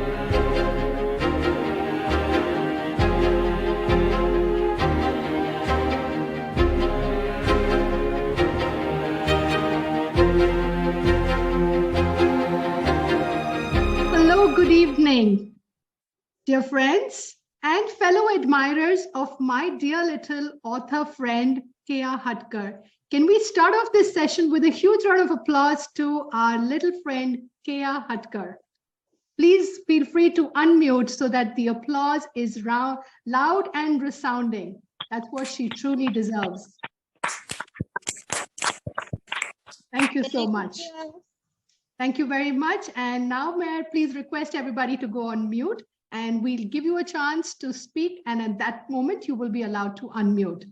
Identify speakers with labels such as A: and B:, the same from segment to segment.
A: Hello, good evening, dear friends and fellow admirers of my dear little author friend, Keya Hatkar. Can we start off this session with a huge round of applause to our little friend, Keya Hatkar? Please feel free to unmute so that the applause is loud and resounding. That's what she truly deserves. Thank you so much. Thank you very much. And now may I please request everybody to go on mute, and we'll give you a chance to speak. And at that moment, you will be allowed to unmute.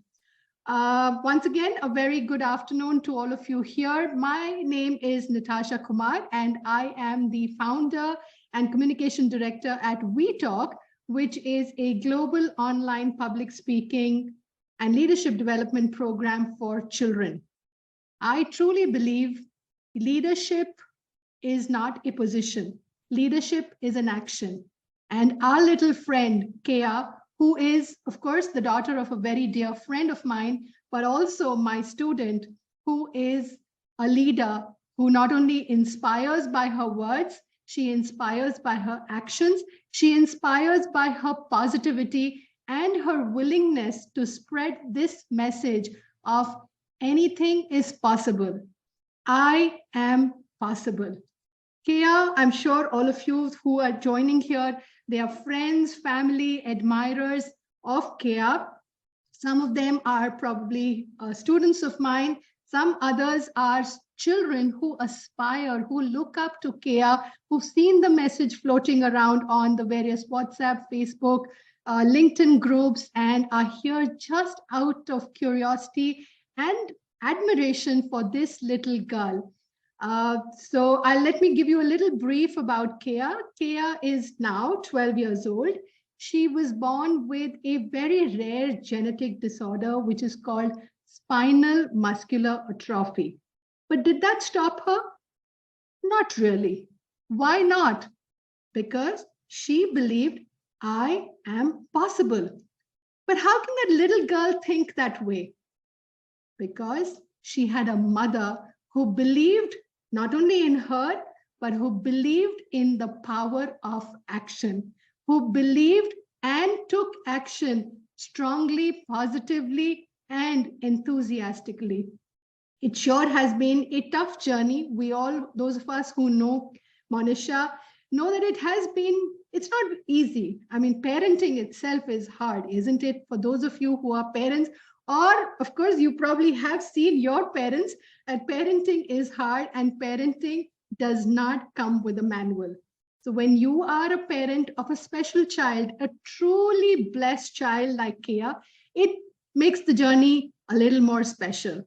A: Once again, a very good afternoon to all of you here. My name is Natasha Kumar, and I am the founder and communication director at WeTalk, which is a global online public speaking and leadership development program for children. I truly believe leadership is not a position. Leadership is an action. And our little friend, Keya, who is, of course, the daughter of a very dear friend of mine, but also my student, who is a leader who not only inspires by her words, she inspires by her actions, she inspires by her positivity and her willingness to spread this message of anything is possible. I am possible. Keya, I'm sure all of you who are joining here, they are friends, family, admirers of Keya. Some of them are probably students of mine. Some others are children who aspire, who look up to Keya, who've seen the message floating around on the various WhatsApp, Facebook, LinkedIn groups, and are here just out of curiosity and admiration for this little girl. So let me give you a little brief about Keya. Keya is now 12 years old. She was born with a very rare genetic disorder, which is called spinal muscular atrophy. But did that stop her? Not really. Why not? Because she believed I am possible. But how can that little girl think that way? Because she had a mother who believed not only in her, but who believed in the power of action, who believed and took action strongly, positively, and enthusiastically. It sure has been a tough journey. We all, those of us who know Monisha, know that it's not easy. I mean, parenting itself is hard, isn't it? For those of you who are parents, or, of course, you probably have seen your parents, and parenting is hard, and parenting does not come with a manual. So when you are a parent of a special child, a truly blessed child like Keya, it makes the journey a little more special.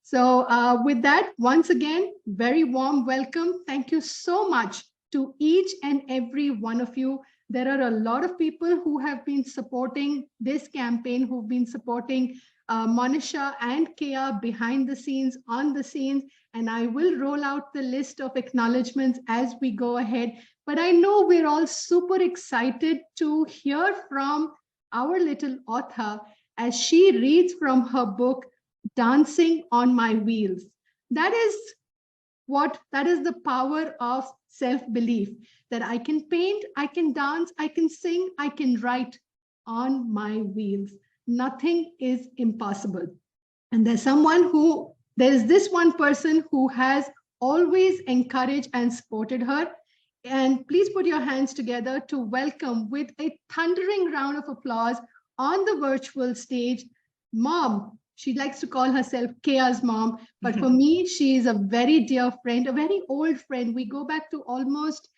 A: So with that, once again, very warm welcome. Thank you so much to each and every one of you. There are a lot of people who have been supporting this campaign, who've been supporting Monisha and Keya behind the scenes, on the scenes, and I will roll out the list of acknowledgements as we go ahead. But I know we're all super excited to hear from our little author as she reads from her book, Dancing on My Wheels. That is the power of self-belief, that I can paint, I can dance, I can sing, I can write on my wheels. Nothing is impossible. And there is this one person who has always encouraged and supported her. And please put your hands together to welcome with a thundering round of applause on the virtual stage, Mom. She likes to call herself Keya's mom, but for me, she is a very dear friend, a very old friend. We go back to almost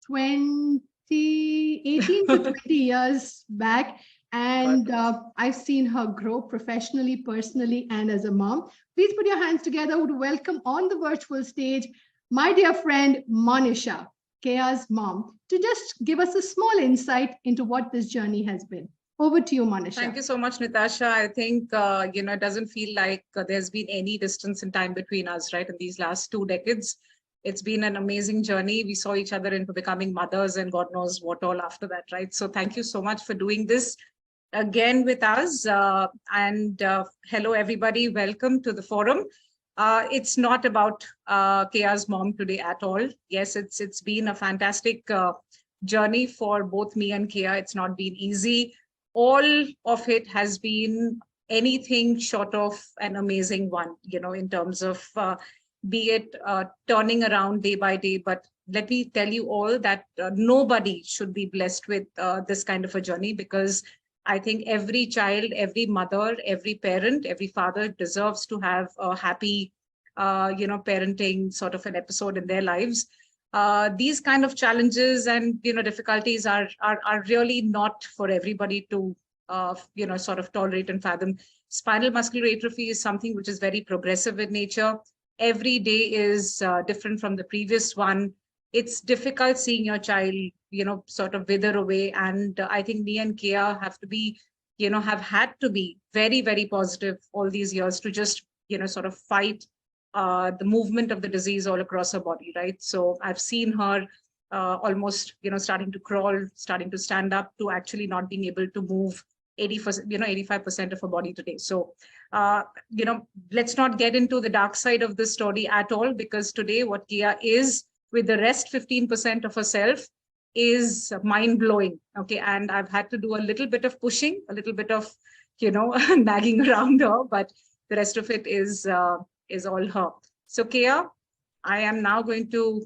A: 18 to 20 years back. And I've seen her grow professionally, personally, and as a mom. Please put your hands together to welcome on the virtual stage, my dear friend, Monisha, Keya's mom, to just give us a small insight into what this journey has been. Over to you, Monisha.
B: Thank you so much, Natasha. I think, it doesn't feel like there's been any distance in time between us, right? In these last 2 decades, it's been an amazing journey. We saw each other into becoming mothers and God knows what all after that, right? So thank you so much for doing this again with us. Hello, everybody. Welcome to the forum. It's not about Keya's mom today at all. Yes, it's been a fantastic journey for both me and Keya. It's not been easy. All of it has been anything short of an amazing one, in terms of be it turning around day by day. But let me tell you all that nobody should be blessed with this kind of a journey, because I think every child, every mother, every parent, every father deserves to have a happy, parenting sort of an episode in their lives. These kind of challenges and, difficulties are really not for everybody to, sort of tolerate and fathom. Spinal muscular atrophy is something which is very progressive in nature. Every day is different from the previous one. It's difficult seeing your child, sort of wither away. And I think me and Keya have to be, have had to be very, very positive all these years to just, sort of fight the movement of the disease all across her body, right? So I've seen her almost, starting to crawl, starting to stand up, to actually not being able to move 85% of her body today. So, let's not get into the dark side of this story at all, because today what Keya is with the rest 15% of herself is mind-blowing. Okay. And I've had to do a little bit of pushing, a little bit of, nagging around her, but the rest of it is all her. So Keya, I am now going to,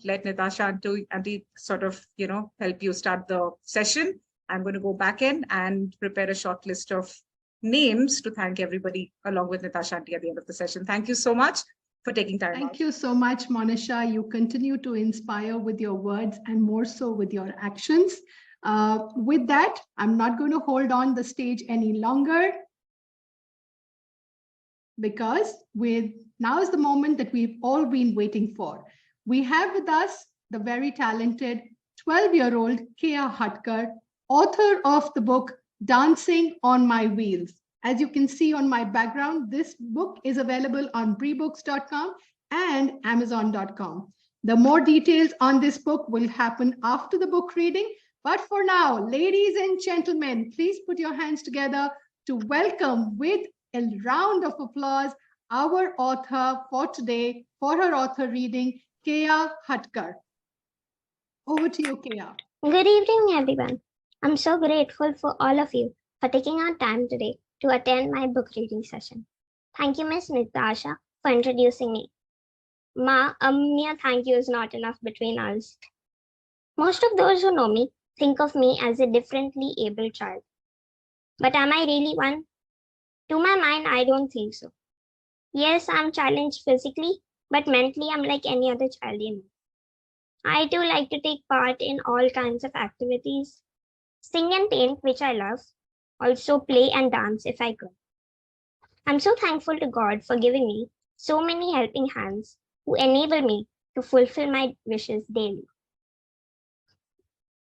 B: let Natasha and sort of, help you start the session. I'm going to go back in and prepare a short list of names to thank everybody along with Natasha at the end of the session. Thank you so much for taking time.
A: Thank you so much, Monisha. You continue to inspire with your words and more so with your actions. With that, I'm not going to hold on the stage any longer, because now is the moment that we've all been waiting for. We have with us the very talented 12-year-old Keya Hatkar, author of the book Dancing on My Wheels. As you can see on my background, this book is available on bbooks.com and amazon.com. The more details on this book will happen after the book reading. But for now, ladies and gentlemen, please put your hands together to welcome with a round of applause our author for today, for her author reading, Keya Hatkar. Over to you, Keya.
C: Good evening, everyone. I'm so grateful for all of you for taking our time today to attend my book reading session. Thank you, Miss Natasha, for introducing me. Ma, a mere thank you is not enough between us. Most of those who know me think of me as a differently abled child. But am I really one? To my mind, I don't think so. Yes, I'm challenged physically, but mentally I'm like any other child in me. I too like to take part in all kinds of activities, sing and paint, which I love, also play and dance if I could. I'm so thankful to God for giving me so many helping hands who enable me to fulfill my wishes daily.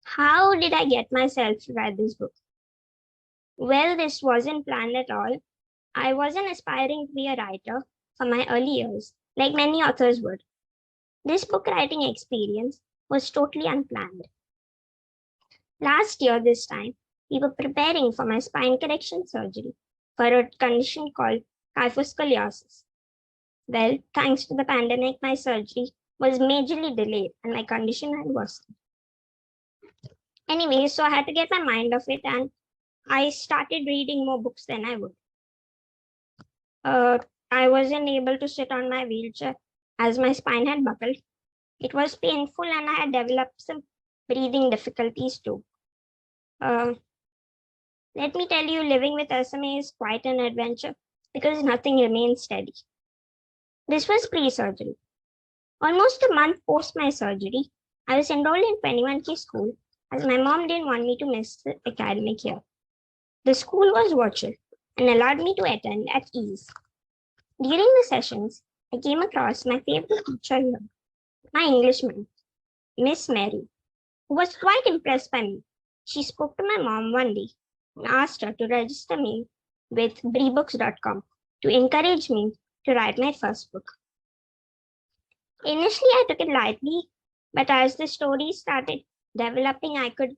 C: How did I get myself to write this book? Well, this wasn't planned at all. I wasn't aspiring to be a writer for my early years, like many authors would. This book writing experience was totally unplanned. Last year, this time, we were preparing for my spine correction surgery for a condition called kyphoscoliosis. Well, thanks to the pandemic, my surgery was majorly delayed and my condition had worsened. Anyway, so I had to get my mind off it and I started reading more books than I would. I wasn't able to sit on my wheelchair as my spine had buckled. It was painful and I had developed some breathing difficulties too. Let me tell you, living with SMA is quite an adventure because nothing remains steady. This was pre-surgery. Almost a month post my surgery, I was enrolled in 21K school as my mom didn't want me to miss the academic year. The school was virtual and allowed me to attend at ease. During the sessions, I came across my favorite teacher here, my English ma'am, Miss Mary, who was quite impressed by me. She spoke to my mom one day and asked her to register me with bbooks.com to encourage me to write my first book. Initially, I took it lightly, but as the story started developing, I could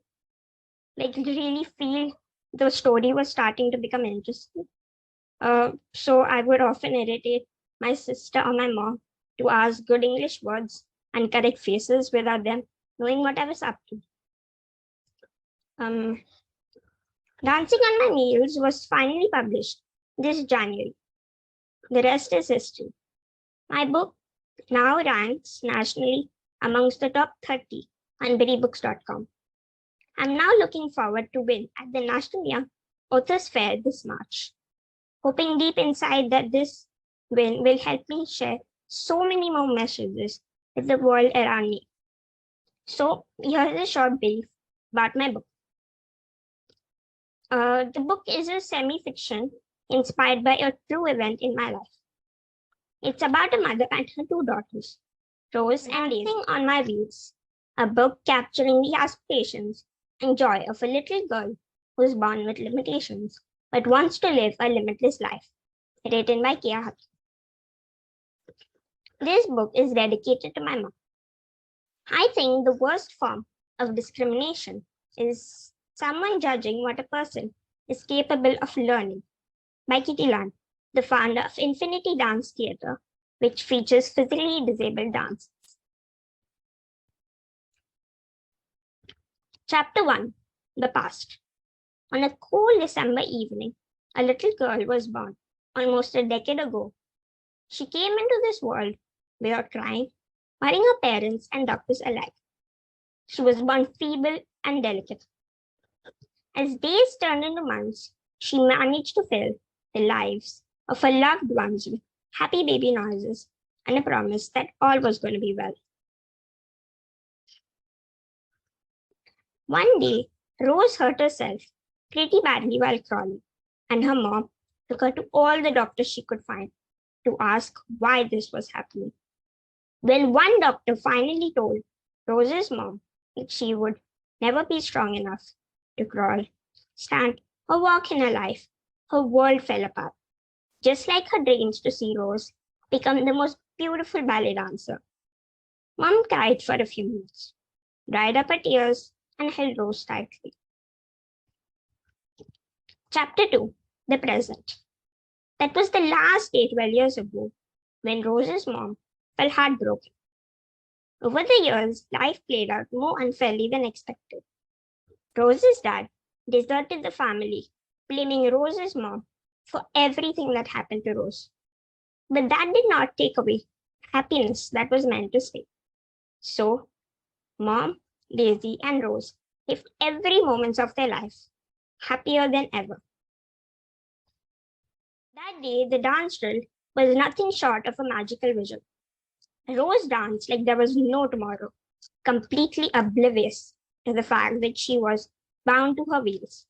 C: really feel the story was starting to become interesting. So I would often irritate my sister or my mom to ask good English words and correct faces without them knowing what I was up to. Um, Dancing on My Meals was finally published this January. The rest is history. My book now ranks nationally amongst the top 30 on BiddyBooks.com. I'm now looking forward to win at the National Young Authors Fair this March, hoping deep inside that this win will help me share so many more messages with the world around me. So here's a short brief about my book. The book is a semi-fiction inspired by a true event in my life. It's about a mother and her two daughters, Rose and Daisy, on my wheels, a book capturing the aspirations and joy of a little girl who's born with limitations but wants to live a limitless life. Written by Keya Hatkar. This book is dedicated to my mom. I think the worst form of discrimination is someone judging what a person is capable of learning. By Kitty Land, the founder of Infinity Dance Theatre, which features physically disabled dancers. Chapter 1, The Past. On a cool December evening, a little girl was born almost a decade ago. She came into this world without crying, worrying her parents and doctors alike. She was born feeble and delicate. As days turned into months, she managed to fill the lives of her loved ones with happy baby noises and a promise that all was going to be well. One day, Rose hurt herself pretty badly while crawling, and her mom took her to all the doctors she could find to ask why this was happening. When one doctor finally told Rose's mom that she would never be strong enough to crawl, stand, or walk in her life, her world fell apart. Just like her dreams to see Rose become the most beautiful ballet dancer. Mom cried for a few minutes, dried up her tears, and held Rose tightly. Chapter 2, The Present. That was the last day 12 years ago when Rose's mom felt heartbroken. Over the years, life played out more unfairly than expected. Rose's dad deserted the family, blaming Rose's mom for everything that happened to Rose. But that did not take away happiness that was meant to stay. So, Mom, Daisy, and Rose lived every moment of their life happier than ever. That day, the dance drill was nothing short of a magical vision. Rose danced like there was no tomorrow, completely oblivious to the fact that she was bound to her wheels.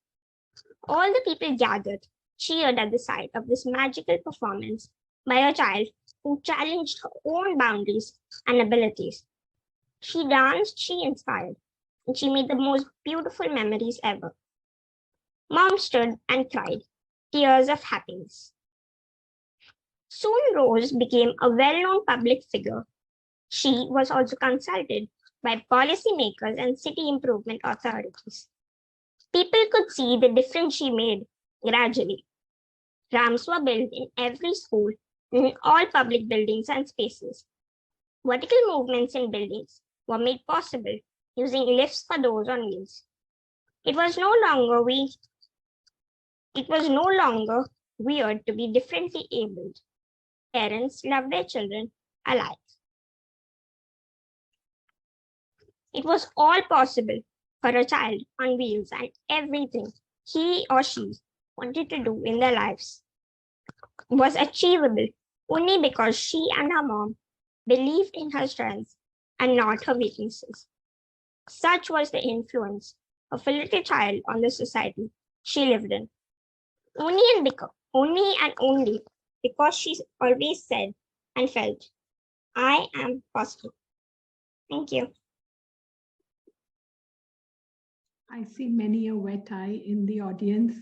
C: All the people gathered, cheered at the sight of this magical performance by a child who challenged her own boundaries and abilities. She danced, she inspired, and she made the most beautiful memories ever. Mom stood and cried, tears of happiness. Soon Rose became a well-known public figure. She was also consulted by policymakers and city improvement authorities. People could see the difference she made gradually. Ramps were built in every school and in all public buildings and spaces. Vertical movements in buildings were made possible using lifts for those on wheels. It was no longer weird to be differently abled. Parents loved their children alike. It was all possible for a child on wheels, and everything he or she wanted to do in their lives was achievable only because she and her mom believed in her strengths and not her weaknesses. Such was the influence of a little child on the society she lived in. Only and only because she always said and felt, I am possible. Thank you.
A: I see many a wet eye in the audience.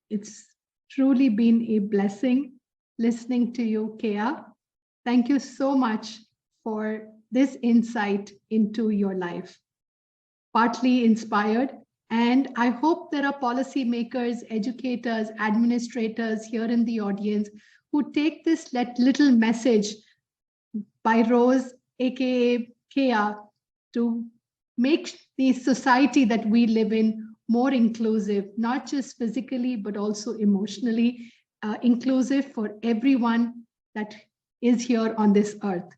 A: It's truly been a blessing listening to you, Keya. Thank you so much for this insight into your life. Partly inspired, and I hope there are policymakers, educators, administrators here in the audience who take this little message by Rose, aka Keya, to make the society that we live in more inclusive, not just physically, but also emotionally inclusive for everyone that is here on this earth.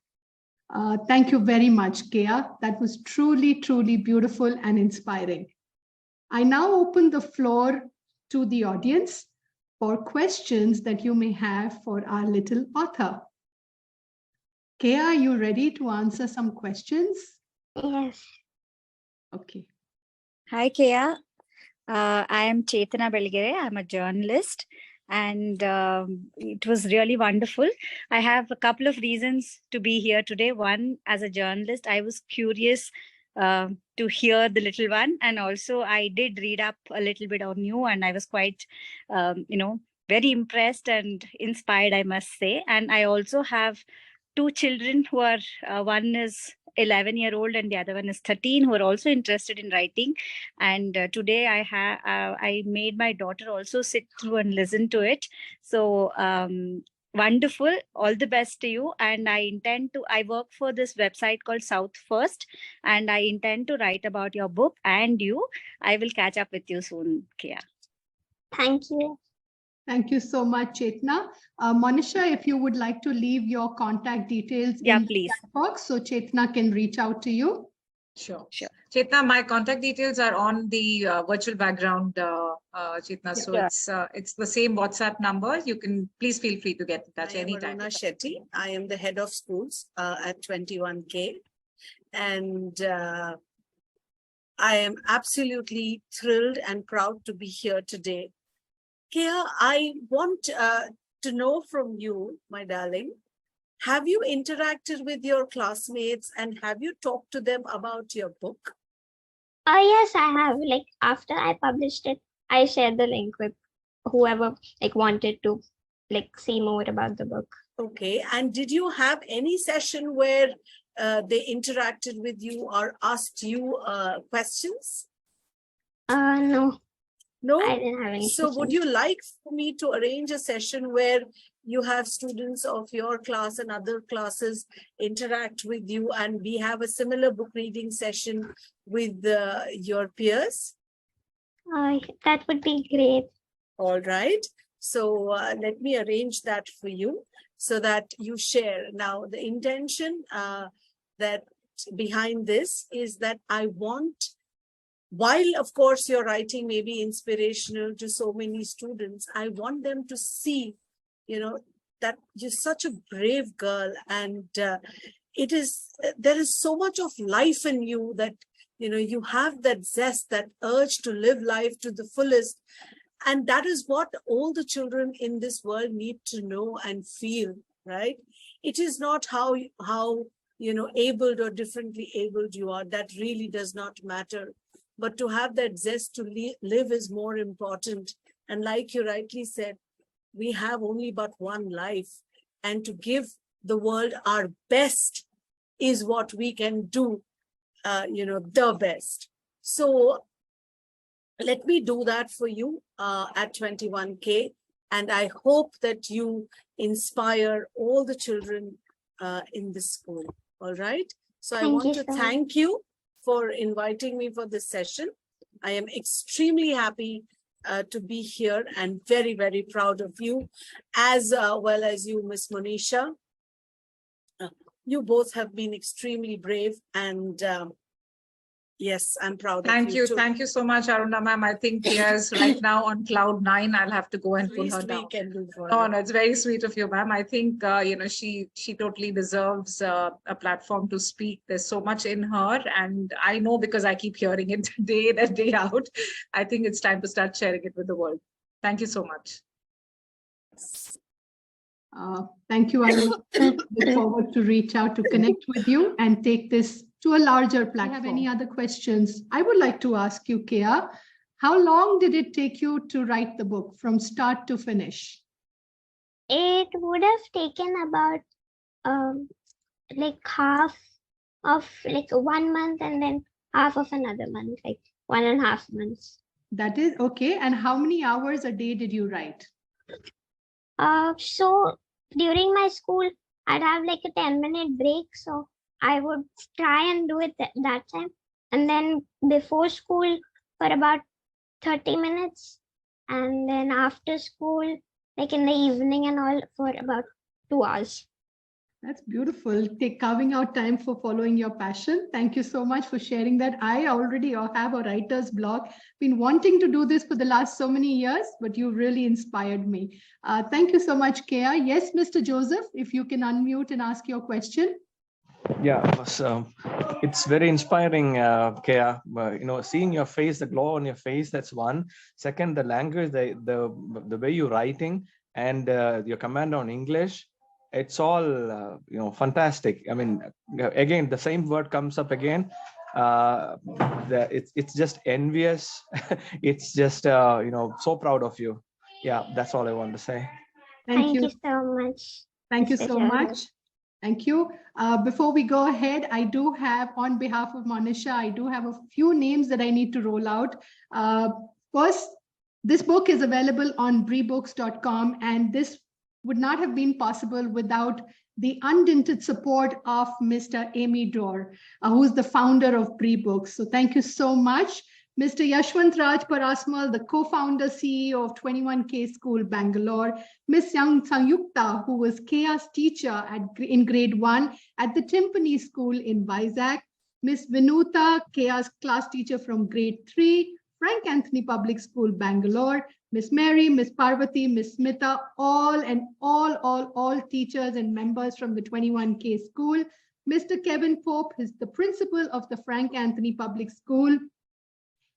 A: Thank you very much, Keya. That was truly, truly beautiful and inspiring. I now open the floor to the audience for questions that you may have for our little author. Keya, are you ready to answer some questions?
C: Yes.
A: Okay.
D: Hi, Keya. I am Chetana Belgere. I'm a journalist, and it was really wonderful. I have a couple of reasons to be here today. One, as a journalist, I was curious to hear the little one, and also I did read up a little bit on you, and I was quite, very impressed and inspired, I must say. And I also have two children who are, one is 11-year-old and the other one is 13, who are also interested in writing. And today I made my daughter also sit through and listen to it. So wonderful. All the best to you. And I work for this website called South First, and I intend to write about your book and you. I will catch up with you soon, Keya.
C: Thank you.
A: Thank you so much, Chetna. Monisha, if you would like to leave your contact details in
D: please.
A: the chat box so Chetna can reach out to you.
B: Sure. Chetna, my contact details are on the virtual background, Chetna.
A: Yeah.
B: So it's the same WhatsApp number. You can please feel free to get in touch anytime.
E: I am Aruna Shetty. I am the head of schools at 21K. And I am absolutely thrilled and proud to be here today. Keya, I want to know from you, my darling, have you interacted with your classmates and have you talked to them about your book?
C: Yes, I have. Like after I published it, I shared the link with whoever wanted to see more about the book.
E: Okay. And did you have any session where they interacted with you or asked you questions?
C: No.
E: No?
C: I didn't have any.
E: So would you like for me to arrange a session where you have students of your class and other classes interact with you and we have a similar book reading session with your peers?
C: That would be great.
E: All right. So let me arrange that for you so that you share. Now, the intention that behind this is that I want, while of course your writing may be inspirational to so many students, I want them to see, that you're such a brave girl, and there is so much of life in you that, you have that zest, that urge to live life to the fullest. And that is what all the children in this world need to know and feel, right? It is not how abled or differently abled you are. That really does not matter. But to have that zest to live is more important. And like you rightly said, we have only but one life. And to give the world our best is what we can do, the best. So let me do that for you at 21K. And I hope that you inspire all the children in this school. All right. So I want to thank you for inviting me for this session. I am extremely happy to be here and very, very proud of you, as well as you, Miss Monisha. You both have been extremely brave, and yes, I'm proud of you too.
B: Thank you so much, Aruna ma'am. I think Keya is right now on cloud 9. I'll have to go and pull her down. No, it's very sweet of you, ma'am. I think she totally deserves a platform to speak. There's so much in her, and I know because I keep hearing it day in and day out. I think it's time to start sharing it with the world. Thank you so much.
A: Thank you, Aruna. Look forward to reach out to connect with you and take this to a larger platform. If you have any other questions, I would like to ask you, Keya, how long did it take you to write the book from start to finish?
C: It would have taken about half of like 1 month and then half of another month, like 1.5 months.
A: That is okay. And how many hours a day did you write?
C: So during my school, I'd have like a 10-minute break. So I would try and do it that time. And then before school for about 30 minutes. And then after school, like in the evening and all, for about 2 hours.
A: That's beautiful. Carving out time for following your passion. Thank you so much for sharing that. I already have a writer's block. Been wanting to do this for the last so many years, but you really inspired me. Thank you so much, Keya. Yes, Mr. Joseph, if you can unmute and ask your question.
F: Yeah, it's very inspiring, Keya. Seeing your face, the glow on your face, that's one. Second, the language, the way you're writing, and your command on English. It's all fantastic. I mean, again, the same word comes up again. It's just envious. It's just so proud of you. Yeah, that's all I want to say.
C: Thank you so much.
A: Thank you
C: Mr.
A: so
C: Joseph.
A: much. Thank you. Before we go ahead, I do have, on behalf of Monisha, I do have a few names that I need to roll out. First, this book is available on breebooks.com, and this would not have been possible without the undinted support of Mr. Amy Dorr, who's the founder of Breebooks. So thank you so much. Mr. Yashwant Raj Parasmal, the co-founder CEO of 21K School, Bangalore. Ms. Sanyukta, who was Keya's teacher in grade 1 at the Timpani School in Vizag. Ms. Vinuta, Keya's class teacher from grade 3, Frank Anthony Public School, Bangalore. Miss Mary, Miss Parvati, Miss Smita, all teachers and members from the 21K School. Mr. Kevin Pope is the principal of the Frank Anthony Public School.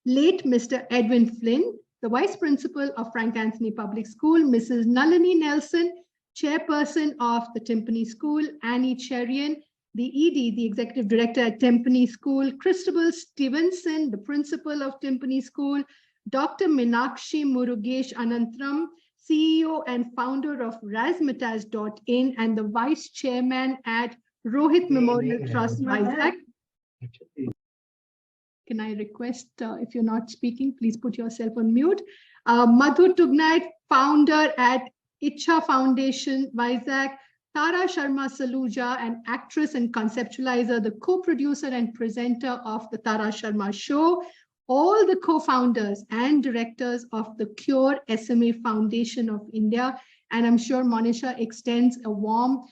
A: Late Mr. Edwin Flynn, the vice principal of Frank Anthony Public School. Mrs. Nalini Nelson, chairperson of the Timpani School. Annie Cherian, the ED, the executive director at Timpani School. Christabel Stevenson, the principal of Timpani School. Dr. Meenakshi Murugesh Anantram, CEO and founder of Razzmatazz.in and the vice chairman at Rohit Memorial Trust, Vizag. Can I request, if you're not speaking, please put yourself on mute. Madhu Tugnait, founder at Icha Foundation, Vizag. Tara Sharma Saluja, an actress and conceptualizer, the co-producer and presenter of the Tara Sharma Show. All the co-founders and directors of the Cure SMA Foundation of India. And I'm sure Monisha extends a warm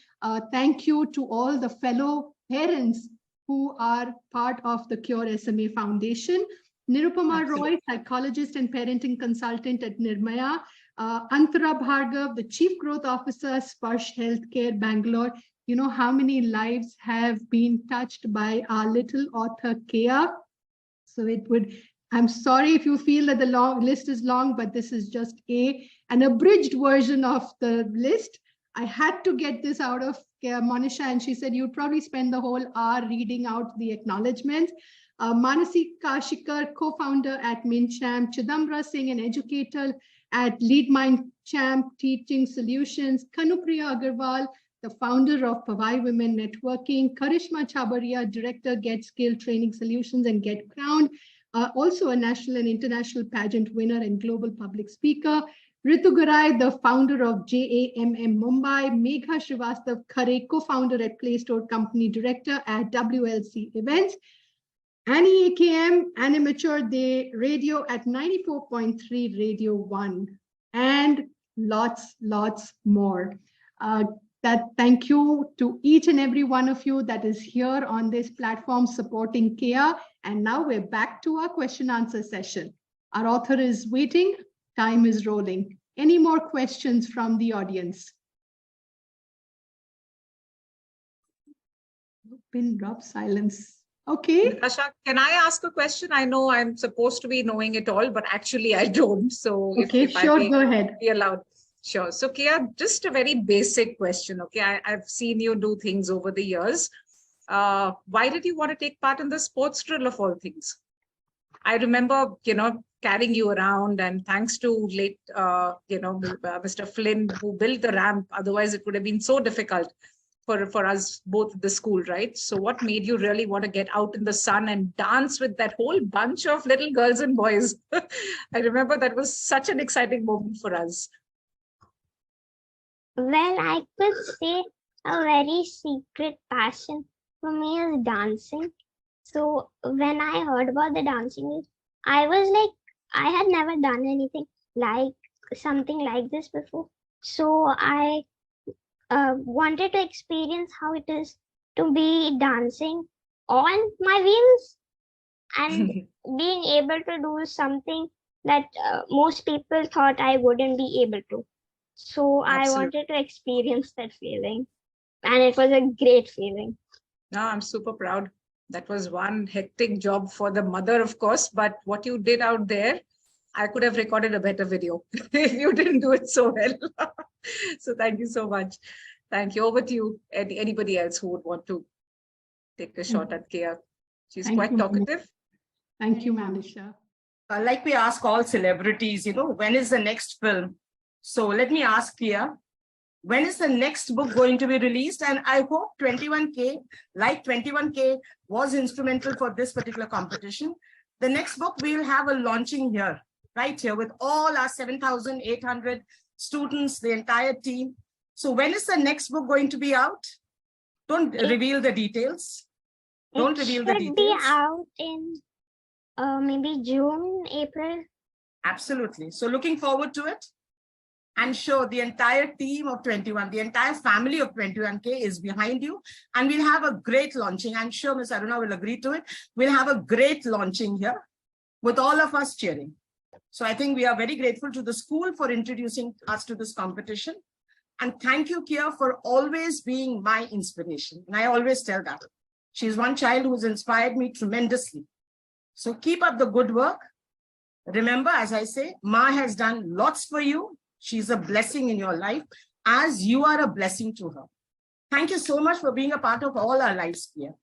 A: thank you to all the fellow parents who are part of the Cure SMA Foundation. Nirupama Roy, psychologist and parenting consultant at Nirmaya. Antara Bhargav, the Chief Growth Officer, Sparsh Healthcare, Bangalore. You know how many lives have been touched by our little author, Keya. So it would, I'm sorry if you feel that the long list is long, but this is just an abridged version of the list. I had to get this out of Monisha, and she said you'd probably spend the whole hour reading out the acknowledgements. Manasi Kashikar, co-founder at Mincham. Chidambra Singh, an educator at Lead Mind Champ Teaching Solutions. Kanupriya Agarwal, the founder of Pavai Women Networking. Karishma Chabaria, director, Get Skill Training Solutions and Get Crowned. Also a national and international pageant winner and global public speaker. Ritu Garai, the founder of JAMM Mumbai. Megha Srivastav Khare, co-founder at Play Store Company, director at WLC Events. Annie AKM, Animature Day Radio at 94.3 Radio 1. And lots more. Thank you to each and every one of you that is here on this platform supporting Keya. And now we're back to our question answer session. Our author is waiting. Time is rolling. Any more questions from the audience? Pin drop silence. Okay.
B: Natasha, can I ask a question? I know I'm supposed to be knowing it all, but actually I don't. So if
A: sure,
B: I
A: go ahead.
B: Be allowed. Sure. So Keya, just a very basic question. Okay, I've seen you do things over the years. Why did you want to take part in the sports drill of all things? I remember, carrying you around, and thanks to late, Mr. Flynn, who built the ramp. Otherwise, it would have been so difficult. for us both at the school, right? So what made you really want to get out in the sun and dance with that whole bunch of little girls and boys? I remember that was such an exciting moment for us.
C: Well, I could say a very secret passion for me is dancing. So when I heard about the dancing, I was like, I had never done anything like something like this before. So I wanted to experience how it is to be dancing on my wheels and being able to do something that most people thought I wouldn't be able to. So I
B: Absolutely.
C: wanted to experience that feeling, and it was a great feeling.
B: No, I'm super proud. That was one hectic job for the mother, of course, but what you did out there, I could have recorded a better video if you didn't do it so well. So thank you so much. Thank you. Over to you. Anybody else who would want to take a shot at Keya? She's
A: Thank
B: quite
A: you,
B: talkative.
A: Thank you, Manisha.
G: Like we ask all celebrities, when is the next film? So let me ask Keya, when is the next book going to be released? And I hope 21K, like 21K was instrumental for this particular competition. The next book, we'll have a launching here, right here, with all our 7,800 students, the entire team. So when is the next book going to be out? Don't reveal the details. Don't reveal the details.
C: It should be out in maybe June, April.
G: Absolutely. So looking forward to it. And sure, the entire team of 21, the entire family of 21K is behind you. And we'll have a great launching. I'm sure Ms. Aruna will agree to it. We'll have a great launching here with all of us cheering. So I think we are very grateful to the school for introducing us to this competition. And thank you, Keya, for always being my inspiration. And I always tell that. She's one child who's inspired me tremendously. So keep up the good work. Remember, as I say, Ma has done lots for you. She's a blessing in your life, as you are a blessing to her. Thank you so much for being a part of all our lives, Keya.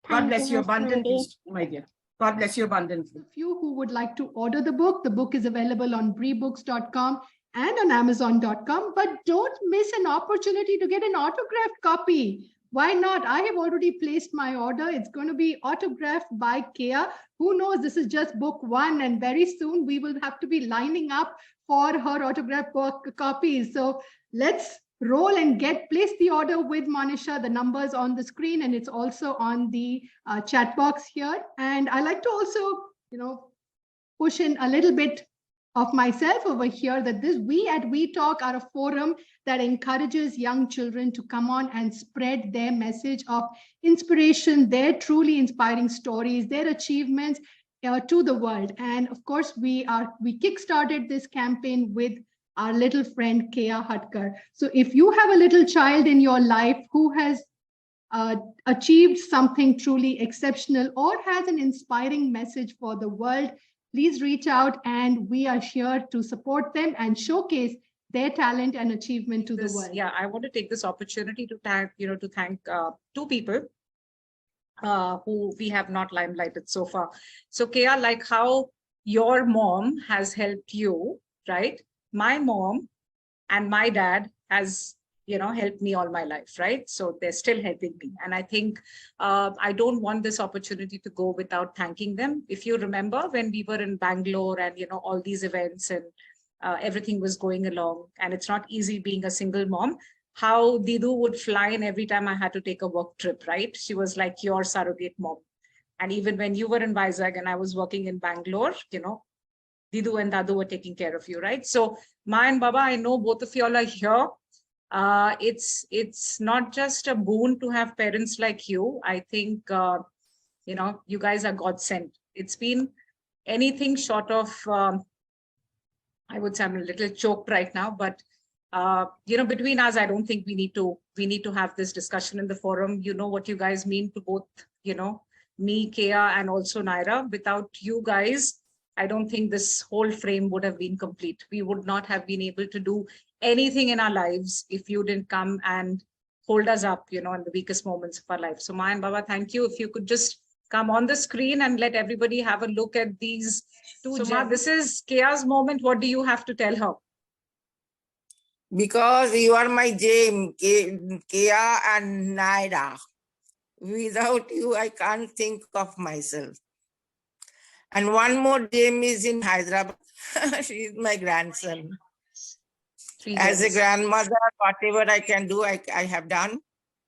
G: God bless you abundantly, my dear. God bless you abundantly.
A: You who would like to order the book is available on breebooks.com and on amazon.com, but don't miss an opportunity to get an autographed copy. Why not? I have already placed my order. It's going to be autographed by Keya. Who knows? This is just book one, and very soon we will have to be lining up for her autograph book copies. So let's roll and place the order with Manisha. The number's on the screen, and it's also on the chat box here. And I like to also, push in a little bit of myself over here, that we at We Talk are a forum that encourages young children to come on and spread their message of inspiration, their truly inspiring stories, their achievements to the world. And of course, we kickstarted this campaign with our little friend Keya Hatkar. So if you have a little child in your life who has achieved something truly exceptional or has an inspiring message for the world, please reach out, and we are here to support them and showcase their talent and achievement to the world.
B: Yeah, I want to take this opportunity to thank two people who we have not limelighted so far. So Keya, like how your mom has helped you, right? My mom and my dad has helped me all my life, right? So they're still helping me. And I think I don't want this opportunity to go without thanking them. If you remember when we were in Bangalore and, all these events and everything was going along, and it's not easy being a single mom, how Didu would fly in every time I had to take a work trip, right? She was like your surrogate mom. And even when you were in Vizag and I was working in Bangalore, Didu and Dadu were taking care of you, right? So Ma and Baba, I know both of you all are here. It's not just a boon to have parents like you. I think, you guys are God sent. It's been anything short of, I would say I'm a little choked right now, but between us, I don't think we need to have this discussion in the forum. You know what you guys mean to both, me, Keya, and also Naira. Without you guys, I don't think this whole frame would have been complete. We would not have been able to do anything in our lives if you didn't come and hold us up, in the weakest moments of our life. So Ma and Baba, thank you. If you could just come on the screen and let everybody have a look at these two. So Ma, this is Keya's moment. What do you have to tell her?
H: because you are my gem, Keya and Naira. Without you, I can't think of myself. And one more gem is in Hyderabad. She is my grandson. As a grandmother, whatever I can do, I have done.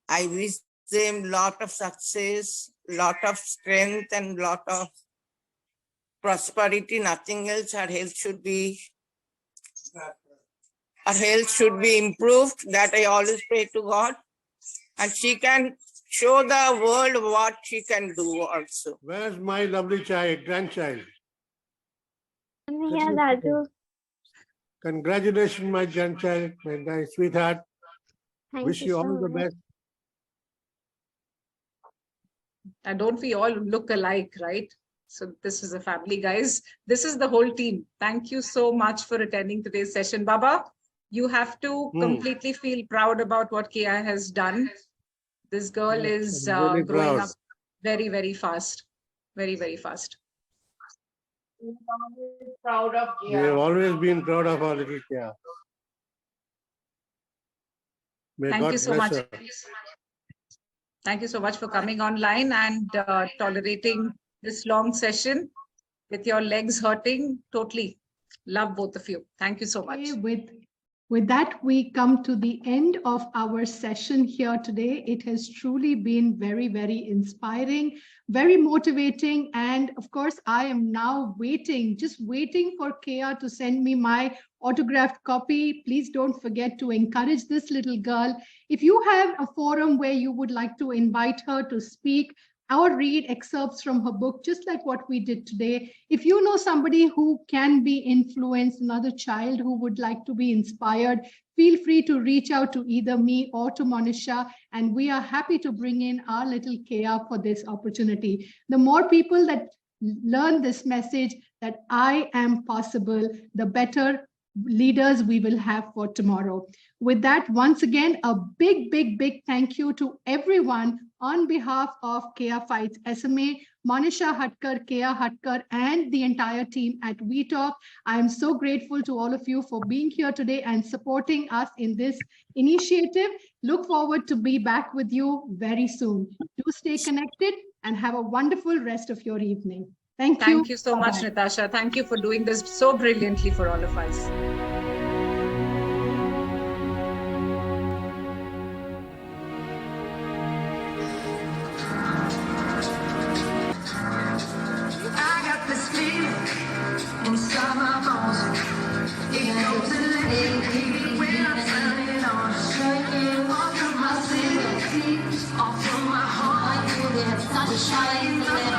H: I wish them lot of success, lot of strength, and lot of prosperity. Nothing else. Her health should be improved. That I always pray to God, and she can show the world what she can do also.
I: Where's my lovely grandchild?
C: I'm here, Dadu.
I: Congratulations, my grandchild, my sweetheart. Wish you all the best.
B: And don't we all look alike, right? So this is a family, guys. This is the whole team. Thank you so much for attending today's session. Baba, you have to completely feel proud about what Keya has done. This girl is
I: really
B: growing
I: proud.
B: up very, very fast. Very, very fast.
H: We are always proud of
I: We have
H: Keya.
I: always been proud of our little Keya. May
B: Thank
I: God
B: you so
I: bless
B: much.
I: her.
B: Thank you so much for coming online and tolerating this long session with your legs hurting. Totally love both of you. Thank you so much.
A: Okay, with that, we come to the end of our session here today. It has truly been very, very inspiring, very motivating. And of course, I am now just waiting for Keya to send me my autographed copy. Please don't forget to encourage this little girl. If you have a forum where you would like to invite her to speak or read excerpts from her book, just like what we did today. If you know somebody who can be influenced, another child who would like to be inspired, feel free to reach out to either me or to Monisha, and we are happy to bring in our little Keya for this opportunity. The more people that learn this message that I am possible, the better leaders we will have for tomorrow. With that, once again, a big, big, big thank you to everyone on behalf of Keya Fights SMA, Monisha Hatkar, Keya Hatkar, and the entire team at WeTalk. I am so grateful to all of you for being here today and supporting us in this initiative. Look forward to be back with you very soon. Do stay connected and have a wonderful rest of your evening. Thank you.
B: Thank you so much, Natasha. Thank you for doing this so brilliantly for all of us.
J: I got this feeling inside my bones. It goes electric when I turn it on. Shaking off of my sympathy, off of my heart. Sunshine.